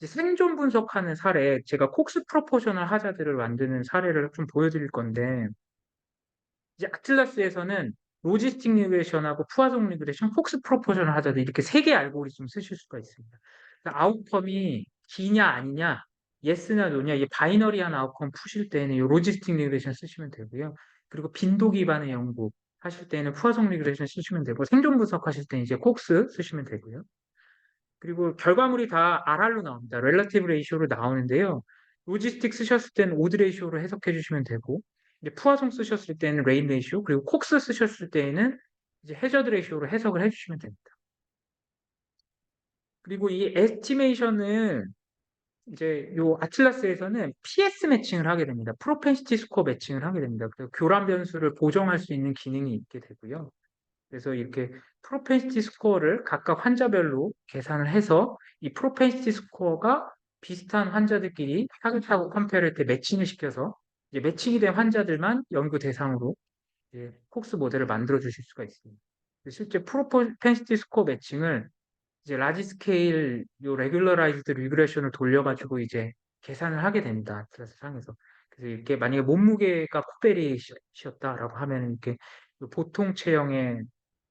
이제 생존 분석하는 사례, 제가 콕스 프로포셔널 하자드를 만드는 사례를 좀 보여드릴 건데, 이제 아틀라스에서는 로지스틱 리그레션하고 푸아송 리그레션, 폭스 프로포셔널 하자드 이렇게 세 개의 알고리즘 쓰실 수가 있습니다. 그래서 아웃컴이 기냐 아니냐, 예스냐 노냐, 이 바이너리한 아웃컴 푸실 때는 이 로지스틱 리그레션 쓰시면 되고요. 그리고 빈도 기반의 연구 하실 때는 푸아송 리그레션 쓰시면 되고, 생존 분석하실 때는 이제 콕스 쓰시면 되고요. 그리고 결과물이 다 RR로 나옵니다. 렐러티브 레이쇼로 나오는데요. 로지스틱 쓰셨을 때는 오드 레이쇼로 해석해 주시면 되고, 이제 푸아송 쓰셨을 때는 레인 레이쇼, 그리고 콕스 쓰셨을 때에는 이제 해저드 레이쇼로 해석을 해 주시면 됩니다. 그리고 이 에스티메이션은 이제 요 아틀라스에서는 PS 매칭을 하게 됩니다. 프로펜시티 스코어 매칭을 하게 됩니다. 그래서 교란 변수를 보정할 수 있는 기능이 있게 되고요. 그래서 이렇게 프로펜시티 스코어를 각각 환자별로 계산을 해서 이 프로펜시티 스코어가 비슷한 환자들끼리 타겟하고 컴페어럴 때 매칭을 시켜서 이제 매칭이 된 환자들만 연구 대상으로 이제 콕스 모델을 만들어 주실 수가 있습니다. 실제 프로펜시티 스코어 매칭을 이제 라지 스케일 요 레귤러라이즈드 리그레션을 돌려가지고 이제 계산을 하게 됩니다. 아틀라스 상에서. 그래서 이렇게 만약에 몸무게가 코베리시였다라고 하면 이렇게 보통 체형의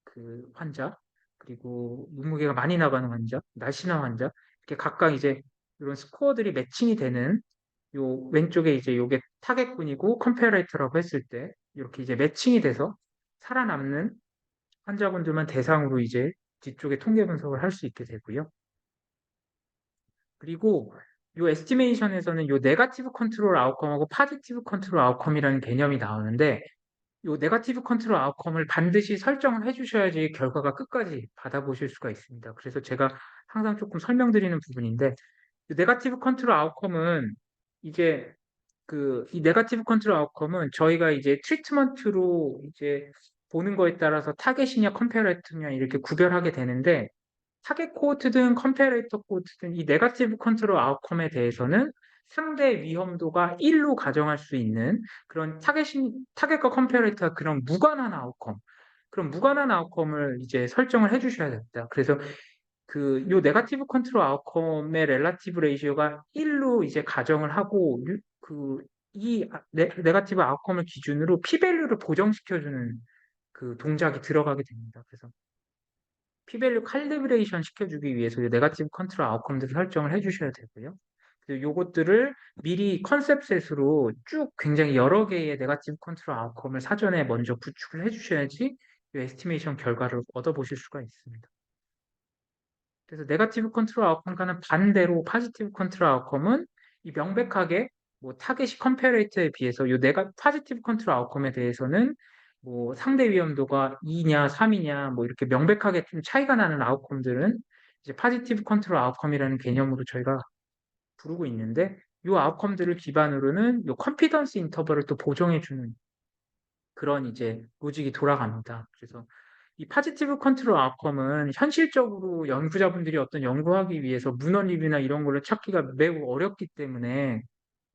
그 환자, 그리고 몸무게가 많이 나가는 환자, 날씬한 환자, 이렇게 각각 이제 이런 스코어들이 매칭이 되는 요 왼쪽에 이제 요게 타겟군이고 컴페어레이터라고 했을 때 이렇게 이제 매칭이 돼서 살아남는 환자분들만 대상으로 이제 뒤쪽에 통계 분석을 할 수 있게 되고요. 그리고 요 에스티메이션에서는 요 네거티브 컨트롤 아웃컴하고 파지티브 컨트롤 아웃컴이라는 개념이 나오는데 요 네거티브 컨트롤 아웃컴을 반드시 설정을 해주셔야지 결과가 끝까지 받아보실 수가 있습니다. 그래서 제가 항상 조금 설명드리는 부분인데, 요 네거티브 컨트롤 아웃컴은 이제 이 네거티브 컨트롤 아웃컴은 저희가 이제 트리트먼트로 이제 보는 거에 따라서 타겟이냐 컴페어레이터냐 이렇게 구별하게 되는데, 타겟 코호트든 컴페어레이터 코호트든 이 네거티브 컨트롤 아웃컴에 대해서는 상대 위험도가 1로 가정할 수 있는 그런 타겟과 컴페어레이터가 그런 무관한 아웃컴, 그런 무관한 아웃컴을 이제 설정을 해주셔야 됩니다. 그래서 요 네거티브 컨트롤 아웃컴의 렐라티브 레이시오가 1로 이제 가정을 하고 이 네거티브 아웃컴을 기준으로 p-밸류를 보정시켜주는 그 동작이 들어가게 됩니다. 그래서 p-밸류 칼리브레이션 시켜주기 위해서 이 네거티브 컨트롤 아웃컴들을 설정을 해주셔야 되고요. 그리고 요것들을 미리 컨셉셋으로 쭉 굉장히 여러 개의 네거티브 컨트롤 아웃컴을 사전에 먼저 구축을 해주셔야지 이 에스티메이션 결과를 얻어보실 수가 있습니다. 그래서 네거티브 컨트롤 아웃컴과는 반대로 포지티브 컨트롤 아웃컴은 이 명백하게 뭐 타겟이 컴페어레이터에 비해서 요 포지티브 컨트롤 아웃컴에 대해서는 뭐 상대 위험도가 2냐 3이냐 뭐 이렇게 명백하게 좀 차이가 나는 아웃컴들은 이제 포지티브 컨트롤 아웃컴이라는 개념으로 저희가 부르고 있는데, 요 아웃컴들을 기반으로는 요 컨피던스 인터벌을 또 보정해 주는 그런 이제 로직이 돌아갑니다. 그래서 이 파지티브 컨트롤 아웃컴은 현실적으로 연구자분들이 어떤 연구하기 위해서 문헌 리뷰나 이런 거를 찾기가 매우 어렵기 때문에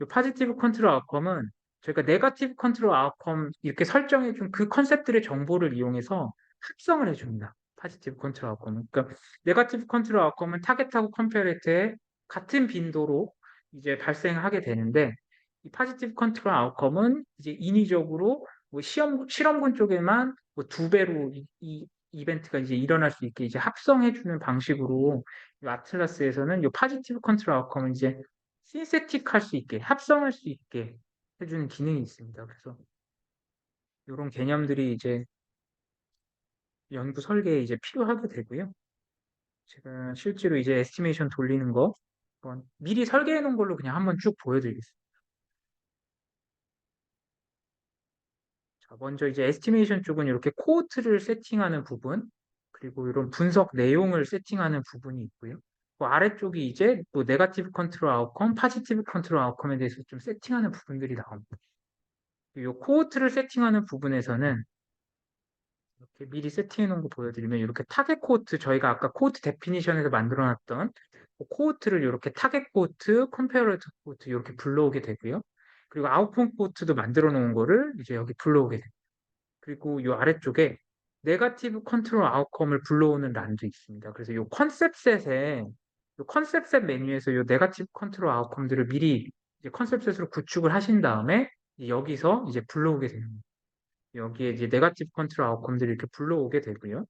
이 파지티브 컨트롤 아웃컴은 저희가 네거티브 컨트롤 아웃컴 이렇게 설정해 준 그 컨셉들의 정보를 이용해서 합성을 해줍니다. 파지티브 컨트롤 아웃컴은. 그러니까 네거티브 컨트롤 아웃컴은 타겟하고 컴페어레이터에 같은 빈도로 이제 발생하게 되는데, 이 파지티브 컨트롤 아웃컴은 이제 인위적으로 뭐 실험군 쪽에만 뭐 두 배로 이 이벤트가 이제 일어날 수 있게 이제 합성해주는 방식으로 이 아틀라스에서는 이 파지티브 컨트롤 아웃컴을 이제 신세틱할 수 있게 합성할 수 있게 해주는 기능이 있습니다. 그래서 이런 개념들이 이제 연구 설계에 이제 필요하게 되고요. 제가 실제로 이제 에스티메이션 돌리는 거 한번 미리 설계해 놓은 걸로 그냥 한번 쭉 보여드리겠습니다. 자, 먼저 이제 에스티메이션 쪽은 이렇게 코호트를 세팅하는 부분, 그리고 이런 분석 내용을 세팅하는 부분이 있고요. 그 아래쪽이 이제 또 네거티브 컨트롤 아웃컴, 파지티브 컨트롤 아웃컴에 대해서 좀 세팅하는 부분들이 나옵니다. 이 코호트를 세팅하는 부분에서는 이렇게 미리 세팅해 놓은 거 보여드리면, 이렇게 타겟 코호트, 저희가 아까 코호트 데피니션에서 만들어 놨던 그 코호트를 이렇게 타겟 코호트, 컴페어레이터 코호트 이렇게 불러오게 되고요. 그리고 아웃컴 코호트도 만들어 놓은 거를 이제 여기 불러오게 됩니다. 그리고 이 아래쪽에 네거티브 컨트롤 아웃컴을 불러오는 란도 있습니다. 그래서 이 컨셉셋에 요 컨셉셋 메뉴에서 요 네거티브 컨트롤 아웃컴들을 미리 이제 컨셉셋으로 구축을 하신 다음에 여기서 이제 불러오게 되는 거예요. 여기에 이제 네거티브 컨트롤 아웃컴들이 이렇게 불러오게 되고요.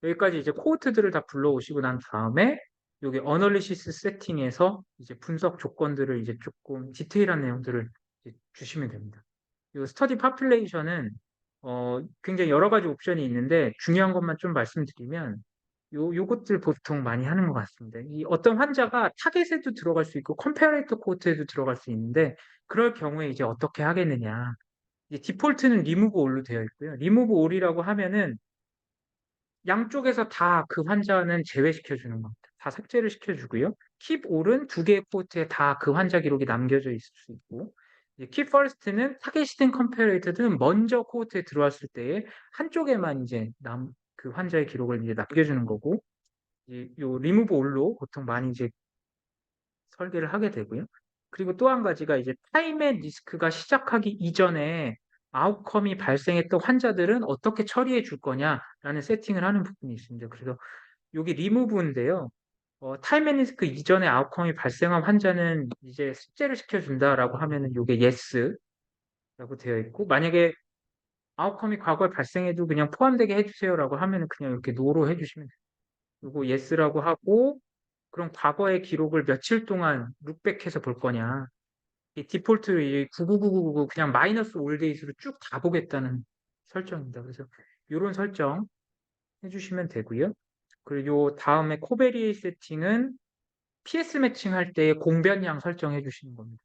여기까지 이제 코호트들을 다 불러오시고 난 다음에 여기 어널리시스 세팅에서 이제 분석 조건들을 이제 조금 디테일한 내용들을 이제 주시면 됩니다. 이 스터디 파퓰레이션은 굉장히 여러 가지 옵션이 있는데 중요한 것만 좀 말씀드리면 요것들 보통 많이 하는 것 같습니다. 이 어떤 환자가 타겟에도 들어갈 수 있고 컴패레이터 코호트에도 들어갈 수 있는데 그럴 경우에 이제 어떻게 하겠느냐. 이제 디폴트는 리무브 올로 되어 있고요. 리무브 올이라고 하면은 양쪽에서 다 그 환자는 제외시켜 주는 겁니다. 다 삭제를 시켜주고요. Keep All은 두 개의 포트에 다 그 환자 기록이 남겨져 있을 수 있고, 이제 Keep First는 타겟이든 컴패레이터든 먼저 코호트에 들어왔을 때에 한쪽에만 이제 그 환자의 기록을 이제 남겨주는 거고, 요 Remove All로 보통 많이 이제 설계를 하게 되고요. 그리고 또 한 가지가 이제 타임 앤 리스크가 시작하기 이전에 아웃컴이 발생했던 환자들은 어떻게 처리해 줄 거냐라는 세팅을 하는 부분이 있습니다. 그래서 여기 리무브인데요. 타임 앤 리스크 이전에 아웃컴이 발생한 환자는 이제 삭제를 시켜준다라고 하면은 이게 yes라고 되어 있고, 만약에 아웃컴이 과거에 발생해도 그냥 포함되게 해주세요라고 하면은 그냥 이렇게 no로 해주시면 돼요. 그리고 yes라고 하고, 그럼 과거의 기록을 며칠 동안 룩백해서 볼 거냐. 이 디폴트로 이 99999 그냥 마이너스 올데이스로 쭉 다 보겠다는 설정입니다. 그래서 이런 설정 해주시면 되고요. 그리고 요 다음에 코베리 세팅은 PS 매칭할 때 공변량 설정해 주시는 겁니다.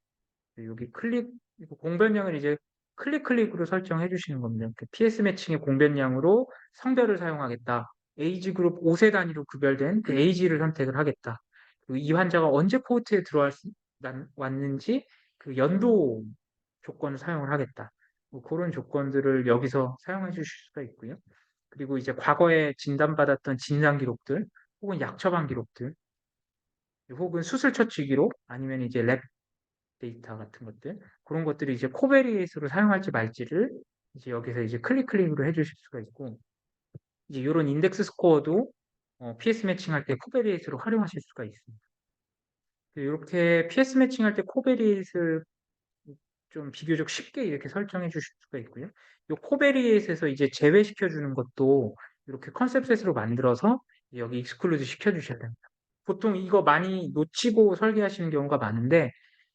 여기 공변량을 이제 클릭으로 설정해 주시는 겁니다. PS 매칭의 공변량으로 성별을 사용하겠다. 에이지 그룹 5세 단위로 구별된 그 에이지를 선택을 하겠다. 그리고 이 환자가 언제 코호트에 왔는지 그 연도 조건을 사용을 하겠다. 뭐 그런 조건들을 여기서 사용해 주실 수가 있고요. 그리고 이제 과거에 진단받았던 진단 기록들 혹은 약 처방 기록들 혹은 수술 처치 기록 아니면 이제 랩 데이터 같은 것들 그런 것들이 이제 코베리에이스로 사용할지 말지를 이제 여기서 이제 클릭으로 해주실 수가 있고 이제 이런 인덱스 스코어도 PS 매칭할 때 코베리에이스로 활용하실 수가 있습니다. 이렇게 PS 매칭할 때 코베리에이스를 좀 비교적 쉽게 이렇게 설정해 주실 수가 있고요. 이 코베리에이스에서 이제 제외시켜 주는 것도 이렇게 컨셉셋으로 만들어서 여기 익스클루드 시켜 주셔야 됩니다. 보통 이거 많이 놓치고 설계하시는 경우가 많은데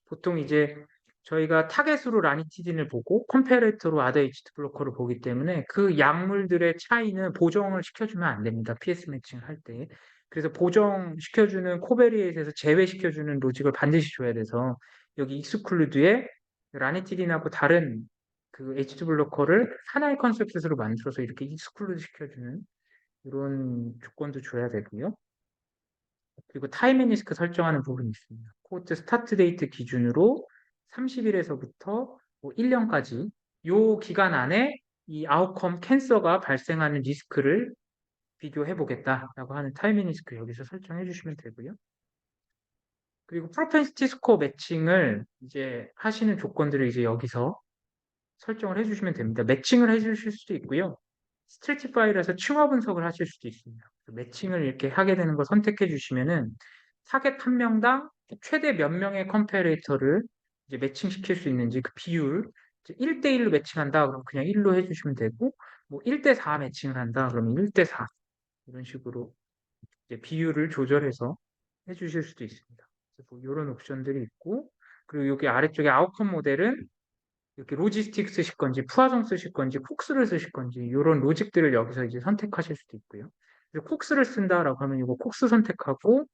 보통 이제 저희가 타겟으로 라니티딘을 보고 컴패레이터로 아더에이치드 블로커를 보기 때문에 그 약물들의 차이는 보정을 시켜주면 안 됩니다. PS 매칭 할 때. 그래서 보정시켜주는 코베리에이트에서 제외시켜주는 로직을 반드시 줘야 돼서 여기 익스클루드에 라니티딘하고 다른 그 H2 블로커를 하나의 컨셉셋으로 만들어서 이렇게 익스클루드 시켜주는 이런 조건도 줘야 되고요. 그리고 타임 앤 리스크 설정하는 부분이 있습니다. 코호트 스타트 데이트 기준으로 30일에서부터 1년까지 이 기간 안에 이 아웃컴 캔서가 발생하는 리스크를 비교해 보겠다라고 하는 타임 앤 리스크 여기서 설정해 주시면 되고요. 그리고 프로펜시티 스코어 매칭을 이제 하시는 조건들을 이제 여기서 설정을 해주시면 됩니다. 매칭을 해주실 수도 있고요. 스트레치 파일에서 층화 분석을 하실 수도 있습니다. 매칭을 이렇게 하게 되는 거 선택해 주시면은 타겟 한 명당 최대 몇 명의 컴패레이터를 이제 매칭시킬 수 있는지 그 비율 1대1로 매칭한다 그럼 그냥 1로 해주시면 되고 뭐 1대4 매칭을 한다 그러면 1대4 이런 식으로 이제 비율을 조절해서 해주실 수도 있습니다. 뭐 이런 옵션들이 있고 그리고 여기 아래쪽에 아웃컴 모델은 이렇게 로지스틱 쓰실 건지 푸아송 쓰실 건지 콕스를 쓰실 건지 이런 로직들을 여기서 이제 선택하실 수도 있고요. 그래서 콕스를 쓴다라고 하면 이거 콕스 선택하고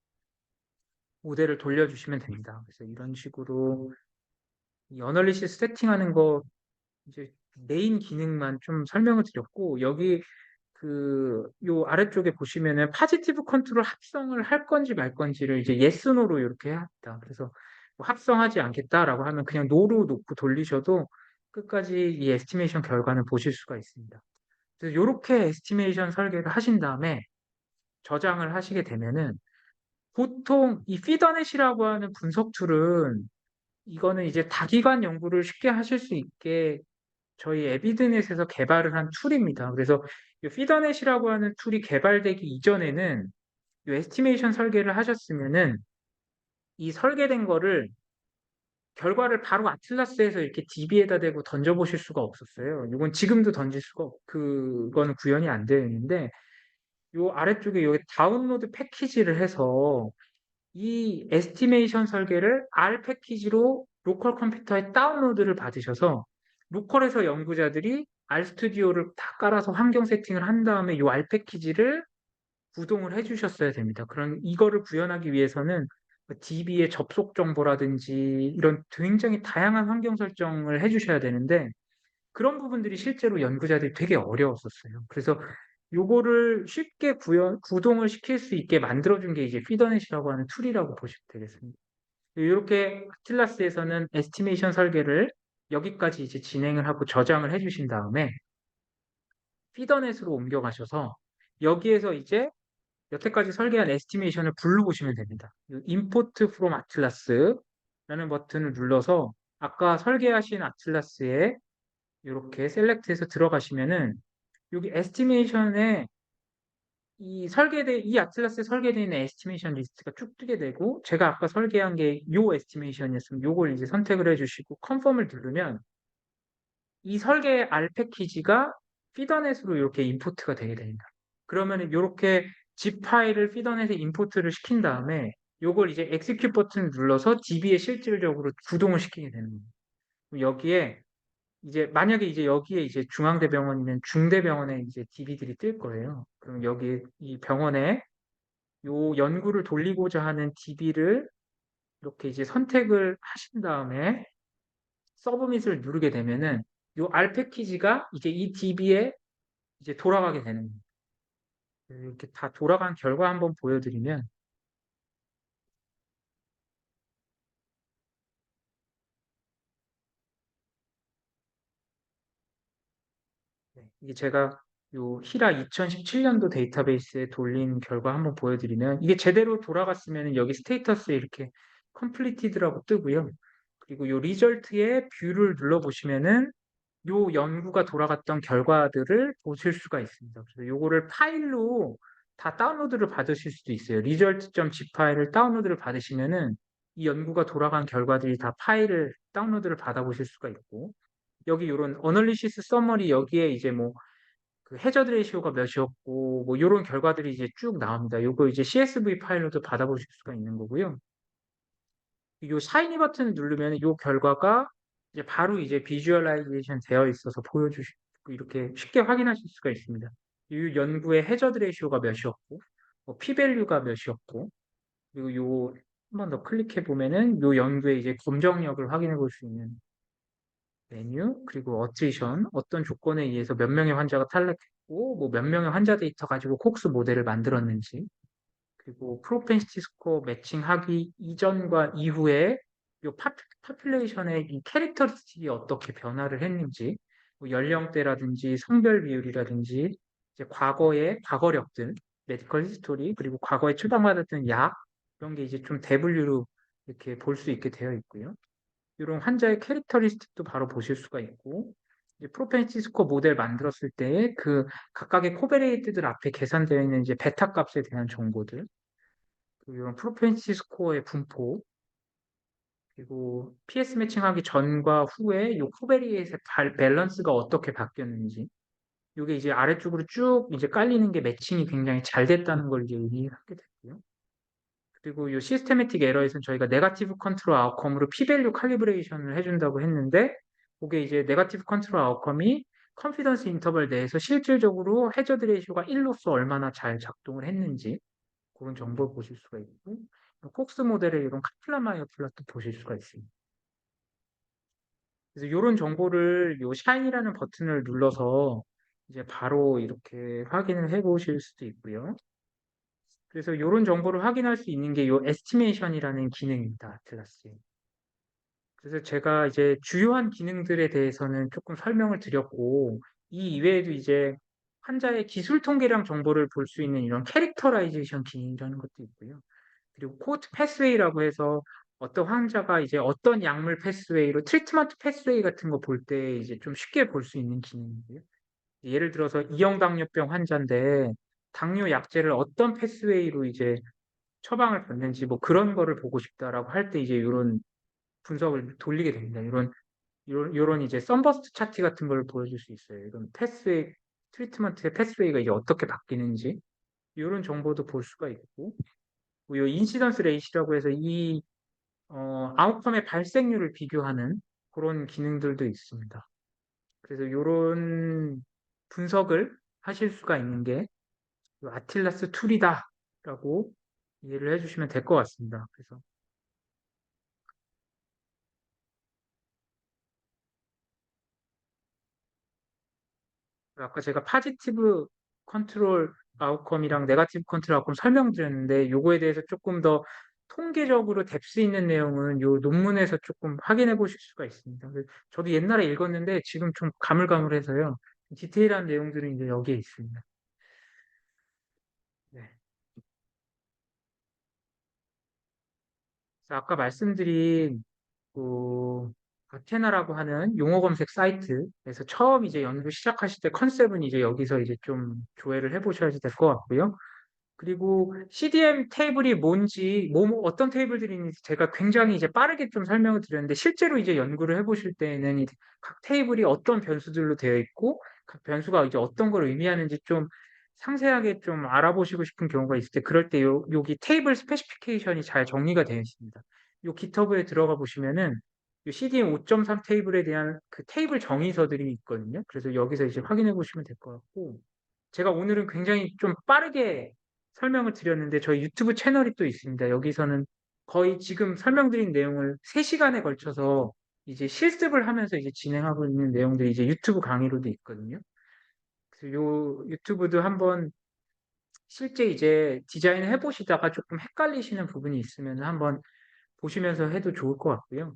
모델을 돌려주시면 됩니다. 그래서 이런 식으로 이 어널리시스 세팅하는 거 이제 메인 기능만 좀 설명을 드렸고 여기 그 요 아래쪽에 보시면은 파지티브 컨트롤 합성을 할 건지 말 건지를 이제 yes, no로 이렇게 해야 합니다. 그래서 뭐 합성하지 않겠다라고 하면 그냥 no로 놓고 돌리셔도 끝까지 이 에스티메이션 결과는 보실 수가 있습니다. 그래서 이렇게 에스티메이션 설계를 하신 다음에 저장을 하시게 되면은 보통 이 피더넷이라고 하는 분석 툴은 이거는 이제 다기관 연구를 쉽게 하실 수 있게 저희 에비드넷에서 개발을 한 툴입니다. 그래서 이 피더넷이라고 하는 툴이 개발되기 이전에는 이 에스티메이션 설계를 하셨으면은 이 설계된 거를 결과를 바로 아틀라스에서 이렇게 DB에다 대고 던져보실 수가 없었어요. 이건 지금도 던질 수가 그거는 구현이 안 되어 있는데 요 아래쪽에 여기 다운로드 패키지를 해서 이 에스티메이션 설계를 R 패키지로 로컬 컴퓨터에 다운로드를 받으셔서 로컬에서 연구자들이 R 스튜디오를 다 깔아서 환경 세팅을 한 다음에 이 R 패키지를 구동을 해주셨어야 됩니다. 그런 이거를 구현하기 위해서는 DB의 접속 정보라든지 이런 굉장히 다양한 환경 설정을 해주셔야 되는데 그런 부분들이 실제로 연구자들이 되게 어려웠었어요. 그래서 요거를 쉽게 구동을 시킬 수 있게 만들어준 게 이제 피더넷이라고 하는 툴이라고 보시면 되겠습니다. 이렇게 아틀라스에서는 에스티메이션 설계를 여기까지 이제 진행을 하고 저장을 해주신 다음에 피더넷으로 옮겨가셔서 여기에서 이제 여태까지 설계한 에스티메이션을 불러보시면 됩니다. Import from Atlas라는 버튼을 눌러서 아까 설계하신 아틀라스에 이렇게 셀렉트해서 들어가시면은 여기 에스티메이션에 이 아틀라스에 설계되어 있는 에스티메이션 리스트가 쭉 뜨게 되고 제가 아까 설계한 게 요 에스티메이션이었으면 요걸 이제 선택을 해주시고 컨펌을 누르면 이 설계 R 패키지가 피더넷으로 이렇게 임포트가 되게 됩니다. 그러면 이렇게 zip 파일을 피더넷에 임포트를 시킨 다음에 요걸 이제 execute 버튼을 눌러서 DB에 실질적으로 구동을 시키게 되는 겁니다. 여기에 이제 만약에 이제 여기에 이제 중앙대병원이면 중대병원에 이제 DB들이 뜰 거예요. 그럼 여기 이 병원에 요 연구를 돌리고자 하는 DB를 이렇게 이제 선택을 하신 다음에 서브밋을 누르게 되면은 요 R 패키지가 이제 이 DB에 이제 돌아가게 되는 겁니다. 이렇게 다 돌아간 결과 한번 보여드리면 이게 제가 요 히라 2017년도 데이터베이스에 돌린 결과 한번 보여드리면 이게 제대로 돌아갔으면 여기 스테이터스에 이렇게 completed라고 뜨고요. 그리고 요 리절트의 뷰를 눌러보시면은 요 연구가 돌아갔던 결과들을 보실 수가 있습니다. 그래서 요거를 파일로 다 다운로드를 받으실 수도 있어요. result.zip 파일을 다운로드를 받으시면은 이 연구가 돌아간 결과들이 다 파일을 다운로드를 받아보실 수가 있고 여기 요런 어널리시스 서머리 여기에 이제 뭐 그 해저드 레이시오가 몇이었고 뭐 요런 결과들이 이제 쭉 나옵니다. 요거 이제 CSV 파일로도 받아보실 수가 있는 거고요. 요 샤이니 버튼을 누르면 요 결과가 이제 바로 이제 비주얼라이제이션 되어 있어서 보여주시고 이렇게 쉽게 확인하실 수가 있습니다. 이 연구의 해저드 레이시오가 몇이었고 뭐 p-밸류가 몇이었고 그리고 요 한 번 더 클릭해 보면은 요 연구의 이제 검정력을 확인해 볼 수 있는 메뉴 그리고 어트리션 어떤 조건에 의해서 몇 명의 환자가 탈락했고 뭐 몇 명의 환자 데이터 가지고 콕스 모델을 만들었는지 그리고 프로펜시티 스코어 매칭하기 이전과 이후에 요 파퓰레이션의 이 캐릭터리스틱이 어떻게 변화를 했는지 뭐 연령대라든지 성별 비율이라든지 이제 과거의 과거력들 메디컬 히스토리 그리고 과거에 처방받았던 약 이런 게 이제 좀 대분류로 이렇게 볼 수 있게 되어 있고요. 이런 환자의 캐릭터리스틱도 바로 보실 수가 있고 이제 프로펜시티 스코어 모델 만들었을 때 그 각각의 코베레이트들 앞에 계산되어 있는 이제 베타 값에 대한 정보들 그리고 이런 프로펜시티 스코어의 분포 그리고 PS 매칭하기 전과 후에 이 코베리에이트의 밸런스가 어떻게 바뀌었는지 이게 이제 아래쪽으로 쭉 이제 깔리는 게 매칭이 굉장히 잘 됐다는 걸 이제 의미하게 됐고요. 그리고 이 시스테매틱 에러에서는 저희가 네거티브 컨트롤 아웃컴으로 p-밸류 칼리브레이션을 해준다고 했는데 그게 이제 네거티브 컨트롤 아웃컴이 컨피던스 인터벌 내에서 실질적으로 해저드 레이쇼가 1로서 얼마나 잘 작동을 했는지 그런 정보를 보실 수가 있고 콕스 모델의 이런 카플라마이어 플롯도 보실 수가 있습니다. 그래서 이런 정보를 요 샤인이라는 버튼을 눌러서 이제 바로 이렇게 확인을 해 보실 수도 있고요. 그래서 이런 정보를 확인할 수 있는 게 요 에스티메이션이라는 기능입니다. 아틀라스에. 그래서 제가 이제 주요한 기능들에 대해서는 조금 설명을 드렸고 이 이외에도 이제 환자의 기술 통계량 정보를 볼 수 있는 이런 캐릭터라이제이션 기능이라는 것도 있고요. 그리고 코트 패스웨이라고 해서 어떤 환자가 이제 어떤 약물 패스웨이로 트리트먼트 패스웨이 같은 거 볼 때 이제 좀 쉽게 볼 수 있는 기능이고요. 예를 들어서 이형 당뇨병 환자인데 당뇨 약제를 어떤 패스웨이로 이제 처방을 받는지 뭐 그런 거를 보고 싶다라고 할 때 이제 이런 분석을 돌리게 됩니다. 이런 이제 썬버스트 차트 같은 걸 보여줄 수 있어요. 이런 패스웨이, 트리트먼트의 패스웨이가 이제 어떻게 바뀌는지 이런 정보도 볼 수가 있고, 이 인시던스 레이시라고 해서 이 아웃컴의 발생률을 비교하는 그런 기능들도 있습니다. 그래서 이런 분석을 하실 수가 있는 게 아틸라스 툴이다라고 이해를 해주시면 될 것 같습니다. 그래서 아까 제가 파지티브 컨트롤 아웃컴이랑 네가티브 컨트롤 아웃컴 설명드렸는데 요거에 대해서 조금 더 통계적으로 뎁스 있는 내용은 요 논문에서 조금 확인해 보실 수가 있습니다. 저도 옛날에 읽었는데 지금 좀 가물가물해서요. 디테일한 내용들은 이제 여기에 있습니다. 네. 그래서 아까 말씀드린 그 아테나라고 하는 용어 검색 사이트에서 처음 이제 연구 시작하실 때 컨셉은 이제 여기서 이제 좀 조회를 해보셔야 될 것 같고요. 그리고 CDM 테이블이 뭔지, 어떤 테이블들이 있는지 제가 굉장히 이제 빠르게 좀 설명을 드렸는데, 실제로 이제 연구를 해보실 때에는 각 테이블이 어떤 변수들로 되어 있고, 각 변수가 이제 어떤 걸 의미하는지 좀 상세하게 좀 알아보시고 싶은 경우가 있을 때, 그럴 때 여기 테이블 스페시피케이션이 잘 정리가 되어 있습니다. 요 GitHub에 들어가 보시면은, 요 CDM 5.3 테이블에 대한 그 테이블 정의서들이 있거든요. 그래서 여기서 이제 확인해 보시면 될 것 같고, 제가 오늘은 굉장히 좀 빠르게 설명을 드렸는데 저희 유튜브 채널이 또 있습니다. 여기서는 거의 지금 설명드린 내용을 3시간에 걸쳐서 이제 실습을 하면서 이제 진행하고 있는 내용들이 이제 유튜브 강의로도 있거든요. 그래서 요 유튜브도 한번 실제 이제 디자인을 해보시다가 조금 헷갈리시는 부분이 있으면 한번 보시면서 해도 좋을 것 같고요.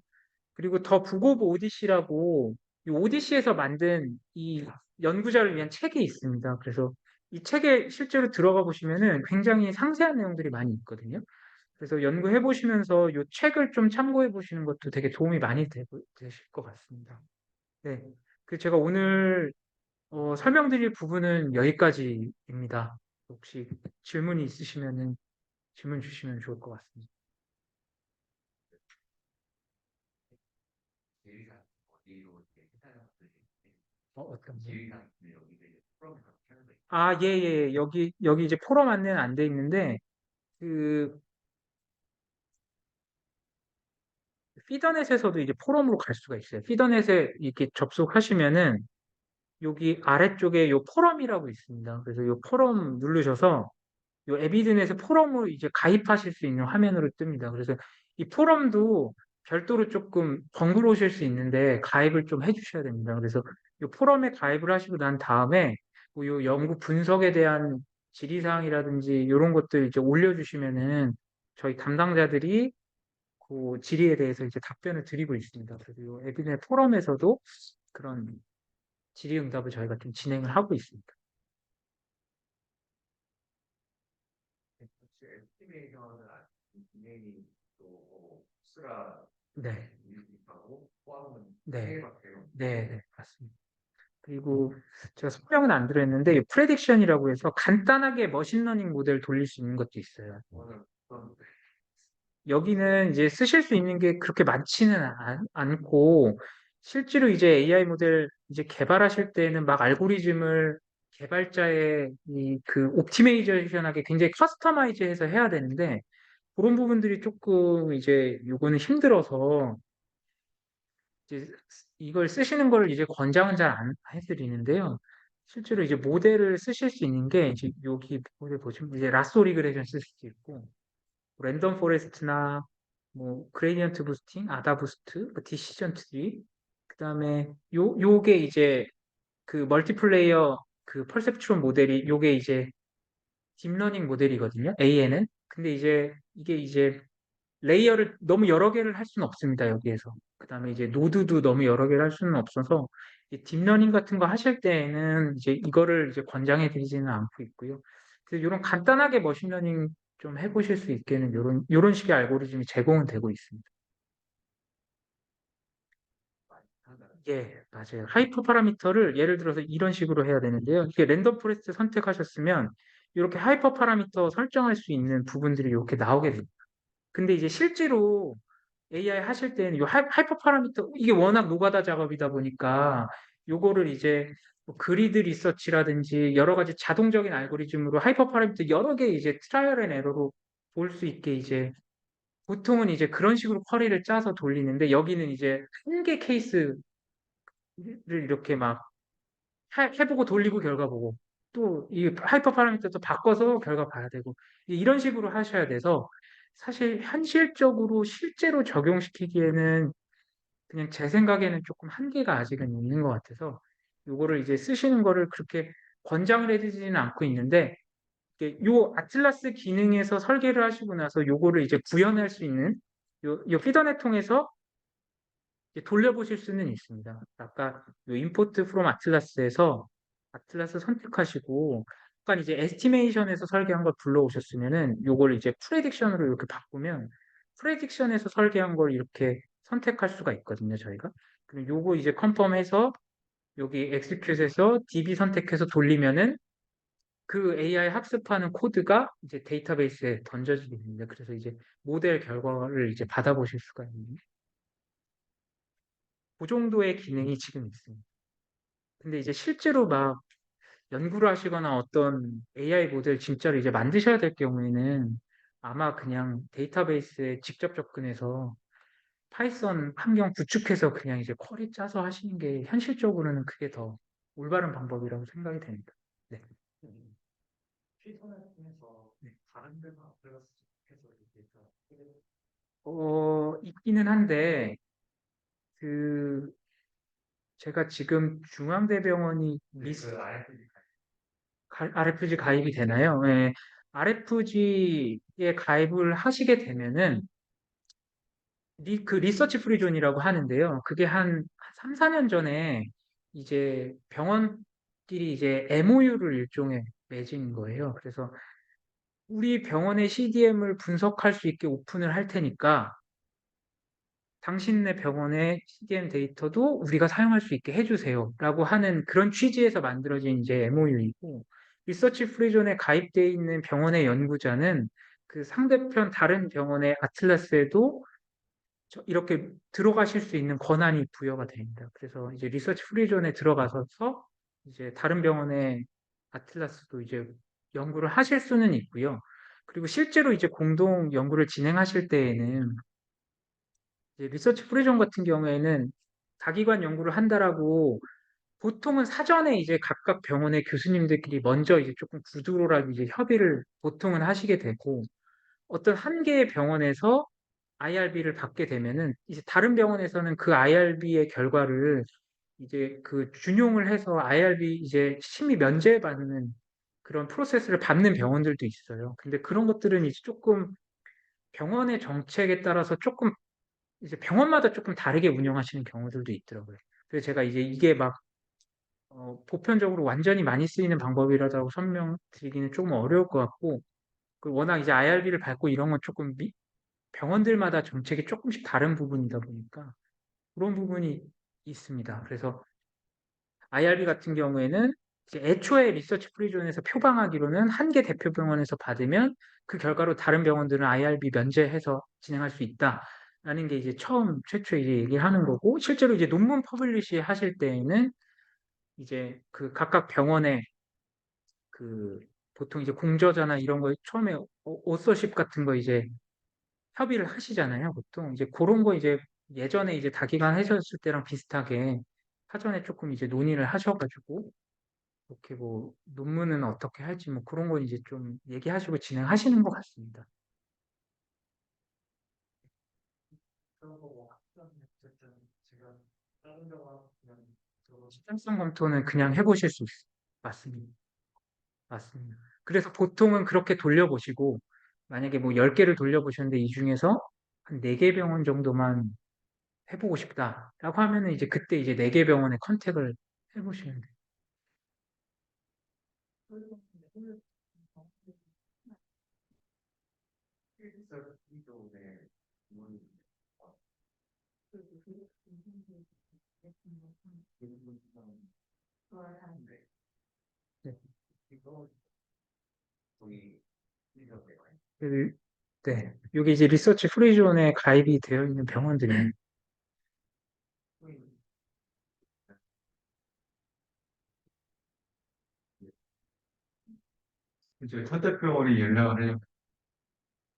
그리고 더 북 오브 오디시라고 이 오디시에서 만든 이 연구자를 위한 책이 있습니다. 그래서 이 책에 실제로 들어가 보시면은 굉장히 상세한 내용들이 많이 있거든요. 그래서 연구해 보시면서 이 책을 좀 참고해 보시는 것도 되게 도움이 많이 되실 것 같습니다. 네. 그 제가 오늘 설명드릴 부분은 여기까지입니다. 혹시 질문이 있으시면은 질문 주시면 좋을 것 같습니다. 어떤 거? 아, 예, 예. 여기 이제 포럼 안내는 안 돼 있는데, 그, 피더넷에서도 이제 포럼으로 갈 수가 있어요. 피더넷에 이렇게 접속하시면은, 여기 아래쪽에 요 포럼이라고 있습니다. 그래서 요 포럼 누르셔서, 요 에비든에서 포럼을 이제 가입하실 수 있는 화면으로 뜹니다. 그래서 이 포럼도 별도로 조금 번거로우실 수 있는데, 가입을 좀 해주셔야 됩니다. 그래서 요 포럼에 가입을 하시고 난 다음에, 뭐요 연구 분석에 대한 질의사항이라든지 이런 것들 이제 올려주시면은 저희 담당자들이 그 질의에 대해서 이제 답변을 드리고 있습니다. 그래서 요 에비넷 포럼에서도 그런 질의응답을 저희가 좀 진행을 하고 있습니다. 네, 네, 네, 네, 맞습니다. 그리고 제가 설명은 안 드렸는데 이 프레딕션이라고 해서 간단하게 머신러닝 모델 돌릴 수 있는 것도 있어요. 여기는 이제 쓰실 수 있는 게 그렇게 많지는 않고 실제로 이제 AI 모델 이제 개발하실 때는 막 알고리즘을 개발자의 이 그 옵티메이제이션하게 굉장히 커스터마이즈해서 해야 되는데 그런 부분들이 조금 이제 요거는 힘들어서 이제 이걸 쓰시는 걸 이제 권장은 잘 안 해드리는데요. 실제로 이제 모델을 쓰실 수 있는 게 이제 여기 모델 보시면 이제 라쏘 리그레션 쓸 수도 있고 랜덤 포레스트나 뭐 그레디언트 부스팅, 아다 부스트, 뭐 디시전 트리, 그다음에 요게 이제 그 멀티플레이어 그 퍼셉트론 모델이 요게 이제 딥러닝 모델이거든요. AN은. 근데 이제 이게 이제 레이어를 너무 여러 개를 할 수는 없습니다. 여기에서. 그다음에 이제 노드도 너무 여러 개를 할 수는 없어서 딥러닝 같은 거 하실 때에는 이제 이거를 이제 권장해 드리지는 않고 있고요. 그래서 이런 간단하게 머신러닝 좀 해보실 수 있게는 이런 식의 알고리즘이 제공은 되고 있습니다. 예, 맞아요. 하이퍼 파라미터를 예를 들어서 이런 식으로 해야 되는데요. 이게 랜덤 포레스트 선택하셨으면 이렇게 하이퍼 파라미터 설정할 수 있는 부분들이 이렇게 나오게 됩니다. 근데 이제 실제로 AI 하실 때는 이 하이퍼 파라미터 이게 워낙 노가다 작업이다 보니까 요거를 이제 뭐 그리드 리서치라든지 여러 가지 자동적인 알고리즘으로 하이퍼 파라미터 여러 개 이제 트라이얼 앤 에러로 볼 수 있게 이제 보통은 이제 그런 식으로 쿼리를 짜서 돌리는데 여기는 이제 한 개 케이스를 이렇게 막 해보고 돌리고 결과 보고 또 이 하이퍼 파라미터도 바꿔서 결과 봐야 되고 이런 식으로 하셔야 돼서 사실 현실적으로 실제로 적용시키기에는 그냥 제 생각에는 조금 한계가 아직은 있는 것 같아서 요거를 이제 쓰시는 거를 그렇게 권장을 해드리지는 않고 있는데 요 아틀라스 기능에서 설계를 하시고 나서 요거를 이제 구현할 수 있는 요 피더넷 통해서 이제 돌려보실 수는 있습니다. 아까 요 임포트 프롬 아틀라스에서 아틀라스 선택하시고 약간 이제 에스티메이션에서 설계한 걸 불러오셨으면은 요걸 이제 프레딕션으로 이렇게 바꾸면 프레딕션에서 설계한 걸 이렇게 선택할 수가 있거든요, 저희가. 그럼 요거 이제 컨펌해서 여기 execute에서 DB 선택해서 돌리면은 그 AI 학습하는 코드가 이제 데이터베이스에 던져지게 됩니다. 그래서 이제 모델 결과를 이제 받아보실 수가 있는 그 정도의 기능이 지금 있습니다. 근데 이제 실제로 막 연구를 하시거나 어떤 AI 모델 진짜로 이제 만드셔야 될 경우에는 아마 그냥 데이터베이스에 직접 접근해서 파이썬 환경 구축해서 그냥 이제 쿼리 짜서 하시는 게 현실적으로는 그게 더 올바른 방법이라고 생각이 됩니다. 네. 피톤을 통해서 네. 다른 데가 들어갔을 때 데이터 있기는 한데 그 제가 지금 중앙대병원이 RFG 가입이 되나요? 예. RFG에 가입을 하시게 되면은 그 리서치 프리존이라고 하는데요. 그게 한 3, 4년 전에 이제 병원끼리 이제 MOU를 일종의 맺은 거예요. 그래서 우리 병원의 CDM을 분석할 수 있게 오픈을 할 테니까 당신네 병원의 CDM 데이터도 우리가 사용할 수 있게 해주세요. 라고 하는 그런 취지에서 만들어진 이제 MOU이고, 리서치 프리존에 가입되어 있는 병원의 연구자는 그 상대편 다른 병원의 아틀라스에도 이렇게 들어가실 수 있는 권한이 부여가 됩니다. 그래서 이제 리서치 프리존에 들어가서 이제 다른 병원의 아틀라스도 이제 연구를 하실 수는 있고요. 그리고 실제로 이제 공동 연구를 진행하실 때에는 이제 리서치 프리존 같은 경우에는 다기관 연구를 한다라고 보통은 사전에 이제 각각 병원의 교수님들끼리 먼저 이제 조금 구두로라도 이제 협의를 보통은 하시게 되고 어떤 한 개의 병원에서 IRB를 받게 되면은 이제 다른 병원에서는 그 IRB의 결과를 이제 그 준용을 해서 IRB 이제 심의 면제받는 그런 프로세스를 밟는 병원들도 있어요. 근데 그런 것들은 이제 조금 병원의 정책에 따라서 조금 이제 병원마다 조금 다르게 운영하시는 경우들도 있더라고요. 그래서 제가 이제 이게 막 보편적으로 완전히 많이 쓰이는 방법이라고 설명드리기는 조금 어려울 것 같고, 워낙 이제 IRB를 밟고 이런 건 조금 병원들마다 정책이 조금씩 다른 부분이다 보니까 그런 부분이 있습니다. 그래서 IRB 같은 경우에는 이제 애초에 리서치 프리존에서 표방하기로는 한 개 대표 병원에서 받으면 그 결과로 다른 병원들은 IRB 면제해서 진행할 수 있다라는 게 이제 최초에 이제 얘기하는 거고 실제로 이제 논문 퍼블리시 하실 때에는 이제 그 각각 병원의 그 보통 이제 공저자나 이런 거 처음에 오서십 같은 거 이제 협의를 하시잖아요. 보통 이제 그런 거 이제 예전에 이제 다기관 하셨을 때랑 비슷하게 사전에 조금 이제 논의를 하셔가지고 이렇게 뭐 논문은 어떻게 할지 뭐 그런 거 이제 좀 얘기하시고 진행하시는 것 같습니다. 그런 거뭐 어쨌든 제가 다른 데가 그냥 실용성 검토는 그냥 해보실 수 있어요. 맞습니다. 맞습니다. 그래서 보통은 그렇게 돌려보시고 만약에 뭐 10개를 돌려보셨는데 이 중에서 한 4개 병원 정도만 해보고 싶다라고 하면은 이제 그때 이제 4개 병원에 컨택을 해보시면 돼요. 네. 그, 네. 여기 이제 리서치 프리존에 가입이 되어 있는 병원들이 이제 선택병원이 연락을 하려면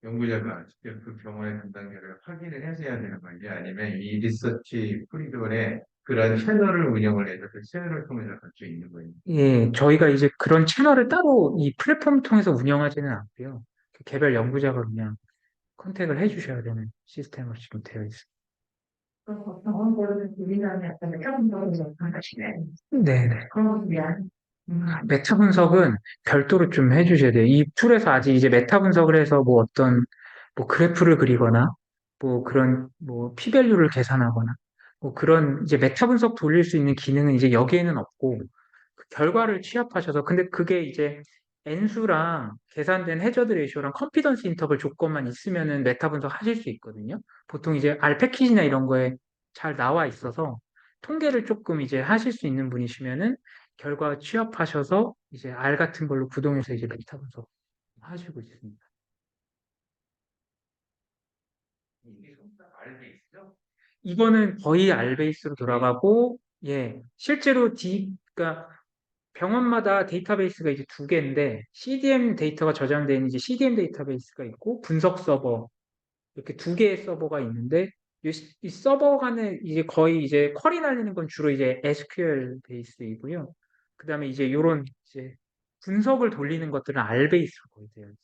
연구자가 직접 그 병원의 담당자를 확인을 해서 해야 되는 건지 아니면 이 리서치 프리존에 그런 채널을 운영을 해서 그 채널을 통해서 갈 수 있는 건지. 예, 저희가 이제 그런 채널을 따로 이 플랫폼 통해서 운영하지는 않고요. 그 개별 연구자가 그냥 컨택을 해주셔야 되는 시스템으로 지금 되어 있습니다. 네네. 메타 분석은 별도로 좀 해주셔야 돼요. 이 툴에서 아직 이제 메타 분석을 해서 뭐 어떤 뭐 그래프를 그리거나 뭐 그런 뭐 p-밸류를 계산하거나 뭐 그런 이제 메타 분석 돌릴 수 있는 기능은 이제 여기에는 없고 그 결과를 취합하셔서 근데 그게 이제 N수랑 계산된 해저드 레이쇼랑 컨피던스 인터벌 조건만 있으면은 메타 분석 하실 수 있거든요. 보통 이제 R 패키지나 이런 거에 잘 나와 있어서 통계를 조금 이제 하실 수 있는 분이시면은 결과 취합하셔서 이제 R 같은 걸로 구동해서 이제 메타 분석 하시고 있습니다. 이게 알고 있죠? 이거는 거의 R 베이스로 돌아가고, 예, 실제로 그러니까 병원마다 데이터베이스가 이제 두 개인데, CDM 데이터가 저장되어 있는 이제 CDM 데이터베이스가 있고, 분석 서버, 이렇게 두 개의 서버가 있는데, 이 서버 간에 이제 거의 이제 쿼리 날리는 건 주로 이제 SQL 베이스이고요. 그 다음에 이제 요런 이제 분석을 돌리는 것들은 R 베이스로 거의 되어 있어요.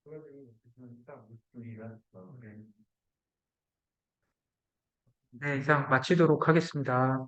그래가지고 딱 우리가 그래. 네, 이상 마치도록 하겠습니다.